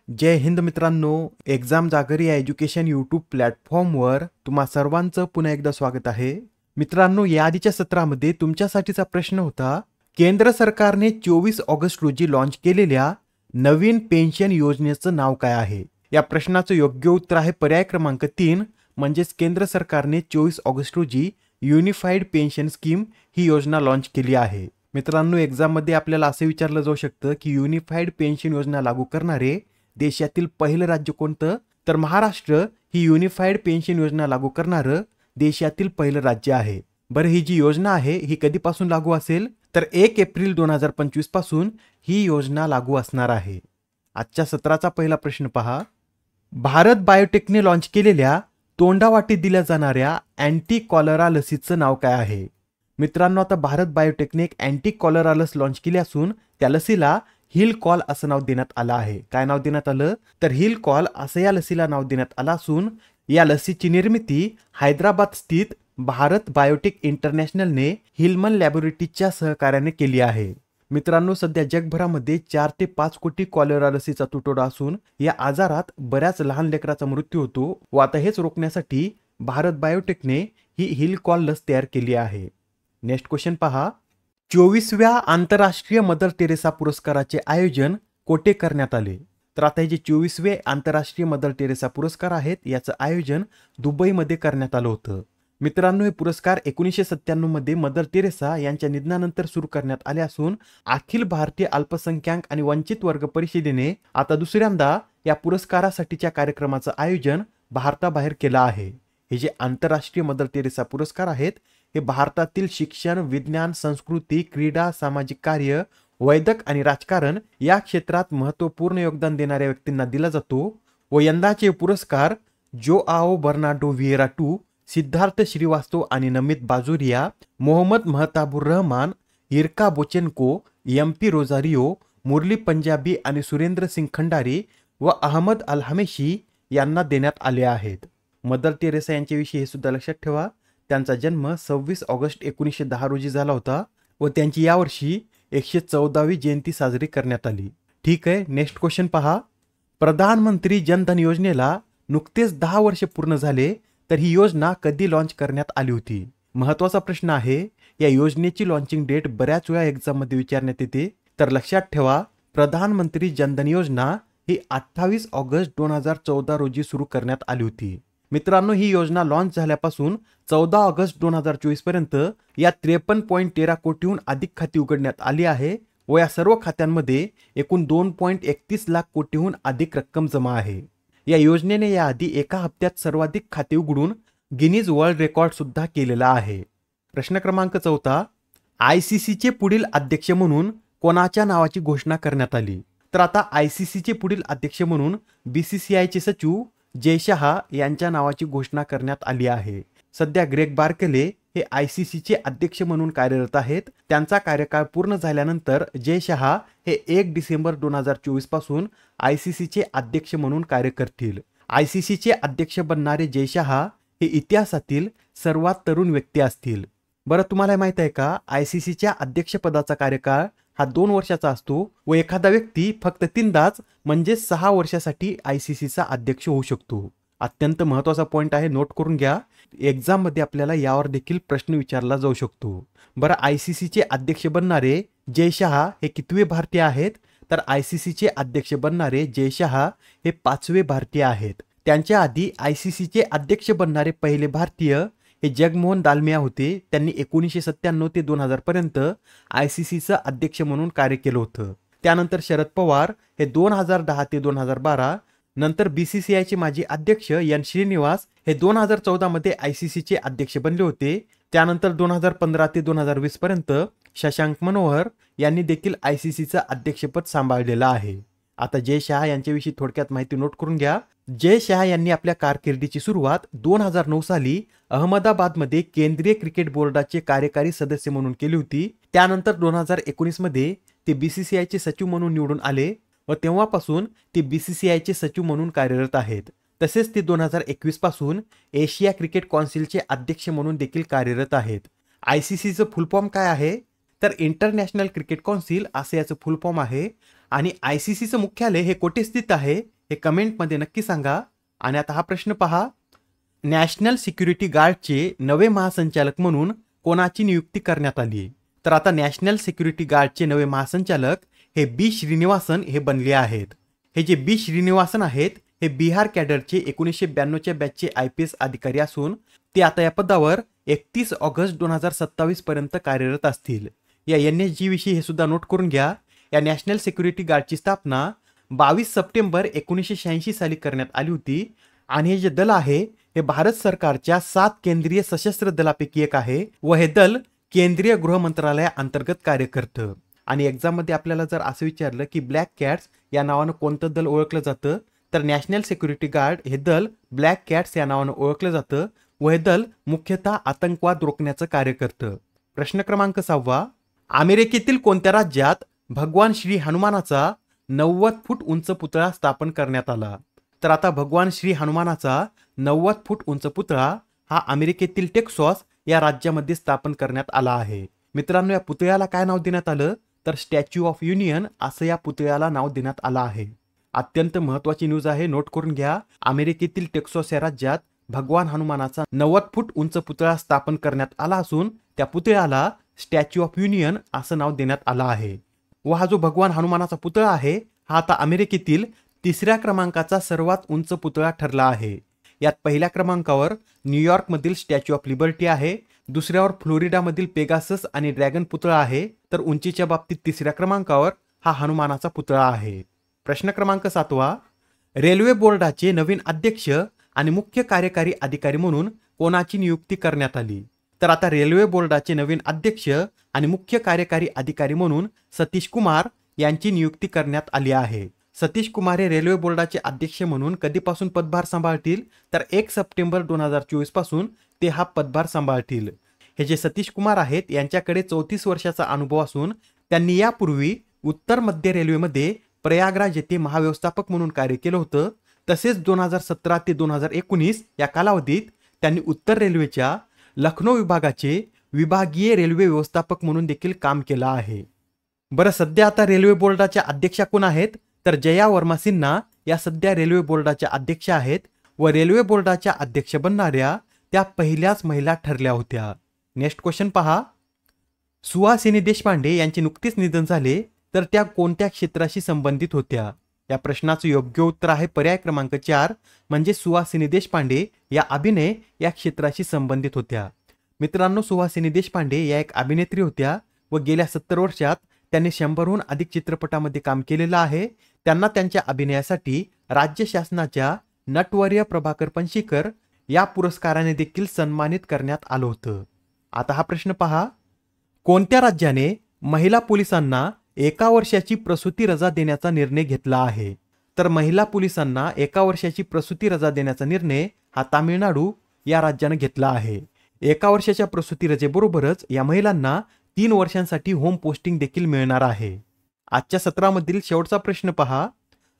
जय हिंद मित्रांनो, एक्झाम जागर या एज्युकेशन यूट्यूब प्लॅटफॉर्मवर तुम्हा सर्वांचं पुन्हा एकदा स्वागत आहे. मित्रांनो, या आधीच्या सत्रामध्ये तुमच्यासाठीचा प्रश्न होता, केंद्र सरकारने 24 ऑगस्ट रोजी लॉन्च केलेल्या नवीन पेन्शन योजनेचं नाव काय आहे? या प्रश्नाचं योग्य उत्तर आहे पर्याय क्रमांक 3, म्हणजेच केंद्र सरकारने 24 ऑगस्ट रोजी युनिफाईड पेन्शन स्कीम ही योजना लॉन्च केली आहे. मित्रांनो, एक्झाममध्ये आपल्याला असं विचारलं जाऊ शकतं की युनिफाईड पेन्शन योजना लागू करणारे देशातील पहिलं राज्य कोणतं? तर महाराष्ट्र ही युनिफाईड पेन्शन योजना लागू करणारं देशातील पहिलं राज्य आहे. बरं, ही जी योजना आहे ही कधीपासून लागू असेल? तर 1 एप्रिल 2025 पासून ही योजना लागू असणार आहे. आजच्या सत्राचा पहिला प्रश्न पहा. भारत बायोटेकने लॉन्च केलेल्या तोंडावाटी दिल्या जाणाऱ्या अँटी कॉलरा लसीचं नाव काय आहे? मित्रांनो, आता भारत बायोटेकने एक अँटी कॉलरा लस लॉन्च केली असून त्या लसीला हिल कॉल असं नाव देण्यात आलं आहे. काय नाव देण्यात आलं? तर हिल कॉल असं या लसीला नाव देण्यात आलं असून या लसीची निर्मिती हैदराबाद स्थित भारत बायोटेक इंटरनॅशनलने हिलमन लॅबोरेटरीच्या सहकार्याने केली आहे. मित्रांनो, सध्या जगभरामध्ये 4 ते 5 कोटी कॉलरा लसीचा तुटवडा असून या आजारात बऱ्याच लहान लेकराचा मृत्यू होतो व आता हेच रोखण्यासाठी भारत बायोटेकने ही हिल कॉल लस तयार केली आहे. नेक्स्ट क्वेश्चन पहा. 24व्या आंतरराष्ट्रीय मदर टेरेसा पुरस्काराचे आयोजन कोठे करण्यात आले? तर आता हे जे 24वे आंतरराष्ट्रीय मदर टेरेसा पुरस्कार आहेत याचं आयोजन दुबईमध्ये करण्यात आलं होतं. मित्रांनो, हे पुरस्कार 1997 मध्ये मदर टेरेसा यांच्या निधनानंतर सुरू करण्यात आले असून अखिल भारतीय अल्पसंख्याक आणि वंचित वर्ग परिषदेने आता दुसऱ्यांदा या पुरस्कारासाठीच्या कार्यक्रमाचं आयोजन भारताबाहेर केलं आहे. हे जे आंतरराष्ट्रीय मदर टेरेसा पुरस्कार आहेत हे भारतातील शिक्षण, विज्ञान, संस्कृती, क्रीडा, सामाजिक कार्य, वैद्यक आणि राजकारण या क्षेत्रात महत्त्वपूर्ण योगदान देणाऱ्या व्यक्तींना दिला जातो व यंदाचे पुरस्कार Joao Bernardo Vieira two, Siddharth Srivastava आणि Namit Bajoria, Mohammad Mahtabur Rahman, Irka Bochenko, MP Rosario, Murli Punjabi आणि सुरेंद्र सिंग खंडारी व अहमद अल हमेशी यांना देण्यात आले आहेत. मदर टेरेसा यांच्याविषयी हे सुद्धा लक्षात ठेवा, त्यांचा जन्म 26 ऑगस्ट 1910 रोजी झाला होता व त्यांची यावर्षी 114वी जयंती साजरी करण्यात आली. ठीक आहे, नेक्स्ट क्वेश्चन पहा. प्रधानमंत्री जनधन योजनेला नुकतेच 10 वर्ष पूर्ण झाले, तर ही योजना कधी लॉन्च करण्यात आली होती? महत्वाचा प्रश्न आहे. या योजनेची लॉन्चिंग डेट बऱ्याच वेळा एक्झाममध्ये विचारण्यात येते, तर लक्षात ठेवा प्रधानमंत्री जनधन योजना ही 28 ऑगस्ट 2014 रोजी सुरू करण्यात आली होती. मित्रांनो, ही योजना लॉन्च झाल्यापासून 14 ऑगस्ट 2024 पर्यंत या 53.13 कोटीहून अधिक खाती उघडण्यात आली आहे व या सर्व खात्यांमध्ये एकूण 2.31 लाख कोटीहून अधिक रक्कम जमा आहे. या योजनेने याआधी एका हप्त्यात सर्वाधिक खाते उघडून गिनीज वर्ल्ड रेकॉर्ड सुद्धा केलेला आहे. प्रश्न क्रमांक 4. ICCचे पुढील अध्यक्ष म्हणून कोणाच्या नावाची घोषणा करण्यात आली? तर आता ICCचे पुढील अध्यक्ष म्हणून BCCIचे सचिव जय शहा यांच्या नावाची घोषणा करण्यात आली आहे. सध्या ग्रेग बार्कले हे ICCचे अध्यक्ष म्हणून कार्यरत आहेत. त्यांचा कार्यकाळ पूर्ण झाल्यानंतर जय शहा हे 1 डिसेंबर 2024 पासून ICCचे अध्यक्ष म्हणून कार्य करतील. ICCचे अध्यक्ष बनणारे जय शहा हे इतिहासातील सर्वात तरुण व्यक्ती असतील. बरं, तुम्हाला माहित आहे का, ICCच्या अध्यक्षपदाचा कार्यकाळ हा 2 वर्षाचा असतो व एखादा व्यक्ती फक्त 3दाच म्हणजे 6 वर्षासाठी ICCचा अध्यक्ष होऊ शकतो. अत्यंत महत्त्वाचा पॉइंट आहे, नोट करून घ्या. एक्झाम मध्ये आपल्याला यावर देखील प्रश्न विचारला जाऊ शकतो. बरं, ICCचे अध्यक्ष बनणारे जय शहा हे कितवे भारतीय आहेत? तर ICCचे अध्यक्ष बनणारे जय शहा हे 5वे भारतीय आहेत. त्यांच्या आधी ICCचे अध्यक्ष बनणारे पहिले भारतीय हे जगमोहन दालमिया होते. त्यांनी 1997 ते 2000 पर्यंत ICCचं अध्यक्ष म्हणून कार्य केलं होतं. त्यानंतर शरद पवार हे 2010 ते 2012, नंतर BCCIचे माजी अध्यक्ष एन श्रीनिवास हे 2014 मध्ये ICCचे अध्यक्ष बनले होते. त्यानंतर 2015 ते 2020 पर्यंत शशांक मनोहर यांनी देखील ICCचं अध्यक्षपद सांभाळलेलं आहे. आता जय शहा यांच्याविषयी थोडक्यात माहिती नोट करून घ्या. जय शहा यांनी आपल्या कारकिर्दीची सुरुवात 2009 साली अहमदाबादमध्ये केंद्रीय क्रिकेट बोर्डाचे कार्यकारी सदस्य म्हणून केली होती. त्यानंतर 2019 मध्ये ते BCCIचे सचिव म्हणून निवडून आले व तेव्हापासून ते BCCIचे सचिव म्हणून कार्यरत आहेत. तसेच ते 2021 पासून एशिया क्रिकेट कौन्सिलचे अध्यक्ष म्हणून देखील कार्यरत आहेत. ICCचं फुल फॉर्म काय आहे? तर इंटरनॅशनल क्रिकेट कौन्सिल असं याचं फुल फॉर्म आहे आणि ICCचं मुख्यालय हे कोठे स्थित आहे? हे कमेंटमध्ये नक्की सांगा. आणि आता हा प्रश्न पहा, नॅशनल सिक्युरिटी गार्डचे नवे महासंचालक म्हणून कोणाची नियुक्ती करण्यात आली? तर आता नॅशनल सिक्युरिटी गार्डचे नवे महासंचालक हे बी श्रीनिवासन हे बनले आहेत. हे जे बी श्रीनिवासन आहेत हे बिहार कॅडरचे 1992च्या बॅचचे IPS अधिकारी असून ते आता या पदावर 31 ऑगस्ट 2027 पर्यंत कार्यरत असतील. या NSG विषयी हे सुद्धा नोट करून घ्या. या नॅशनल सिक्युरिटी गार्डची स्थापना 22 सप्टेंबर 1986 साली करण्यात आली होती आणि हे जे दल आहे हे भारत सरकारच्या 7 केंद्रीय सशस्त्र दलापैकी एक आहे व हे दल केंद्रीय गृह मंत्रालयाअंतर्गत कार्य करतं. आणि एक्झाममध्ये आपल्याला जर असं विचारलं की ब्लॅक कॅट्स या नावानं कोणतं दल ओळखलं जातं, तर नॅशनल सिक्युरिटी गार्ड हे दल ब्लॅक कॅट्स या नावानं ओळखलं जातं व हे दल मुख्यतः आतंकवाद रोखण्याचं कार्य करतं. प्रश्न क्रमांक 6, अमेरिकेतील कोणत्या राज्यात भगवान श्री हनुमानाचा 90 फूट उंच पुतळा स्थापन करण्यात आला? तर आता भगवान श्री हनुमानाचा 90 फूट उंच पुतळा हा अमेरिकेतील टेक्सास या राज्यामध्ये स्थापन करण्यात आला आहे. मित्रांनो, या पुतळ्याला काय नाव देण्यात आलं? तर स्टॅच्यू ऑफ युनियन असं या पुतळ्याला नाव देण्यात आलं आहे. अत्यंत महत्त्वाची न्यूज आहे, नोट करून घ्या. अमेरिकेतील टेक्सास या राज्यात भगवान हनुमानाचा 90 फूट उंच पुतळा स्थापन करण्यात आला असून त्या पुतळ्याला स्टॅच्यू ऑफ युनियन असं नाव देण्यात आलं आहे. व हा जो भगवान हनुमानाचा पुतळा आहे हा आता अमेरिकेतील 3ऱ्या क्रमांकाचा सर्वात उंच पुतळा ठरला आहे. यात पहिल्या क्रमांकावर न्यूयॉर्कमधील स्टॅच्यू ऑफ लिबर्टी आहे, दुसऱ्यावर फ्लोरिडामधील पेगासस आणि ड्रॅगन पुतळा आहे, तर उंचीच्या बाबतीत 3ऱ्या क्रमांकावर हा हनुमानाचा पुतळा आहे. प्रश्न क्रमांक 7, रेल्वे बोर्डाचे नवीन अध्यक्ष आणि मुख्य कार्यकारी अधिकारी म्हणून कोणाची नियुक्ती करण्यात आली? तर आता रेल्वे बोर्डाचे नवीन अध्यक्ष आणि मुख्य कार्यकारी अधिकारी म्हणून सतीश कुमार यांची नियुक्ती करण्यात आली आहे. सतीश कुमार हे रेल्वे बोर्डाचे अध्यक्ष म्हणून कधीपासून पदभार सांभाळतील? तर 1 सप्टेंबर 2024 पासून ते हा पदभार सांभाळतील. हे जे सतीश कुमार आहेत यांच्याकडे 34 वर्षाचा अनुभव असून त्यांनी यापूर्वी उत्तर मध्य रेल्वेमध्ये प्रयागराज येथे महाव्यवस्थापक म्हणून कार्य केलं होतं. तसेच 2017 ते 2019 या कालावधीत त्यांनी उत्तर रेल्वेच्या लखनौ विभागाचे विभागीय रेल्वे व्यवस्थापक म्हणून देखील काम केलं आहे. बरं, सध्या आता रेल्वे बोर्डाच्या अध्यक्षा कोण आहेत? तर जया वर्मा सिन्हा या सध्या रेल्वे बोर्डाच्या अध्यक्ष आहेत व रेल्वे बोर्डाच्या अध्यक्ष बनणाऱ्या त्या पहिल्याच महिला ठरल्या होत्या. नेक्स्ट क्वेश्चन पहा, सुहासिनी देशपांडे यांचे नुकतेच निधन झाले, तर त्या कोणत्या क्षेत्राशी संबंधित होत्या? या प्रश्नाचं योग्य उत्तर आहे पर्याय क्रमांक 4 म्हणजे सुहासिनी देशपांडे या अभिनय या क्षेत्राशी संबंधित होत्या. मित्रांनो, सुहासिनी देशपांडे या एक अभिनेत्री होत्या व गेल्या 70 वर्षात त्यांनी 100हून अधिक चित्रपटामध्ये काम केलेलं आहे. त्यांना त्यांच्या अभिनयासाठी राज्य शासनाच्या नटवर्य प्रभाकर पणशीकर या पुरस्काराने देखील सन्मानित करण्यात आलं होतं. आता हा प्रश्न पहा, कोणत्या राज्याने महिला पोलिसांना 1 वर्षाची प्रसूती रजा देण्याचा निर्णय घेतला आहे? तर महिला पोलिसांना 1 वर्षाची प्रसूती रजा देण्याचा निर्णय हा तामिळनाडू या राज्याने घेतला आहे. 1 वर्षाच्या प्रसूती रजेबरोबरच या महिलांना 3 वर्षांसाठी होम पोस्टिंग देखील मिळणार आहे. आजच्या सत्रामधील शेवटचा प्रश्न पहा,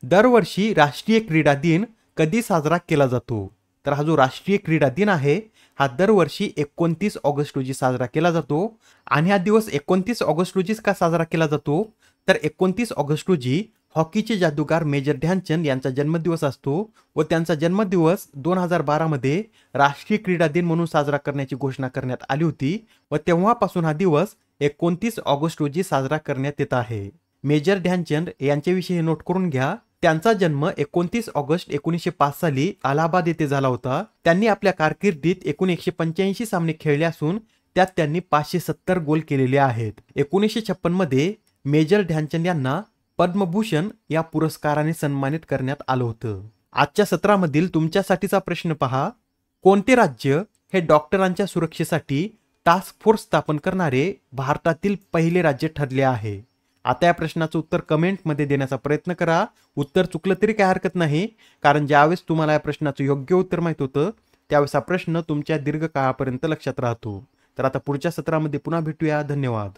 दरवर्षी राष्ट्रीय क्रीडा दिन कधी साजरा केला जातो? तर हा जो राष्ट्रीय क्रीडा दिन आहे हा दरवर्षी 29 ऑगस्ट रोजी साजरा केला जातो. आणि हा दिवस 29 ऑगस्ट रोजीच का साजरा केला जातो? तर 29 ऑगस्ट रोजी हॉकीचे जादूगार मेजर ध्यानचंद यांचा जन्मदिवस असतो व त्यांचा जन्मदिवस 2012 मध्ये राष्ट्रीय क्रीडा दिन म्हणून साजरा करण्याची घोषणा करण्यात आली होती व तेव्हापासून हा दिवस 29 ऑगस्ट रोजी साजरा करण्यात येत आहे. मेजर ध्यानचंद यांच्याविषयी नोट करून घ्या. त्यांचा जन्म 29 ऑगस्ट 1905 साली अलाहाबाद येथे झाला होता. त्यांनी आपल्या कारकिर्दीत एकूण 185 सामने खेळले असून त्यात त्यांनी 570 गोल केलेले आहेत. 1956 मध्ये मेजर ध्यानचंद यांना पद्मभूषण या पुरस्काराने सन्मानित करण्यात आलं होतं. आजच्या सत्रामधील तुमच्यासाठीचा प्रश्न पहा, कोणते राज्य हे डॉक्टरांच्या सुरक्षेसाठी टास्क फोर्स स्थापन करणारे भारतातील पहिले राज्य ठरले आहे? आता या प्रश्नाचं उत्तर कमेंटमध्ये देण्याचा प्रयत्न करा. उत्तर चुकलं तरी काय हरकत नाही, कारण ज्यावेळेस तुम्हाला या प्रश्नाचं योग्य उत्तर माहित होतं त्यावेळेस हा प्रश्न तुमच्या दीर्घकाळापर्यंत लक्षात राहतो. तर आता पुढच्या सत्रामध्ये पुन्हा भेटूया. धन्यवाद.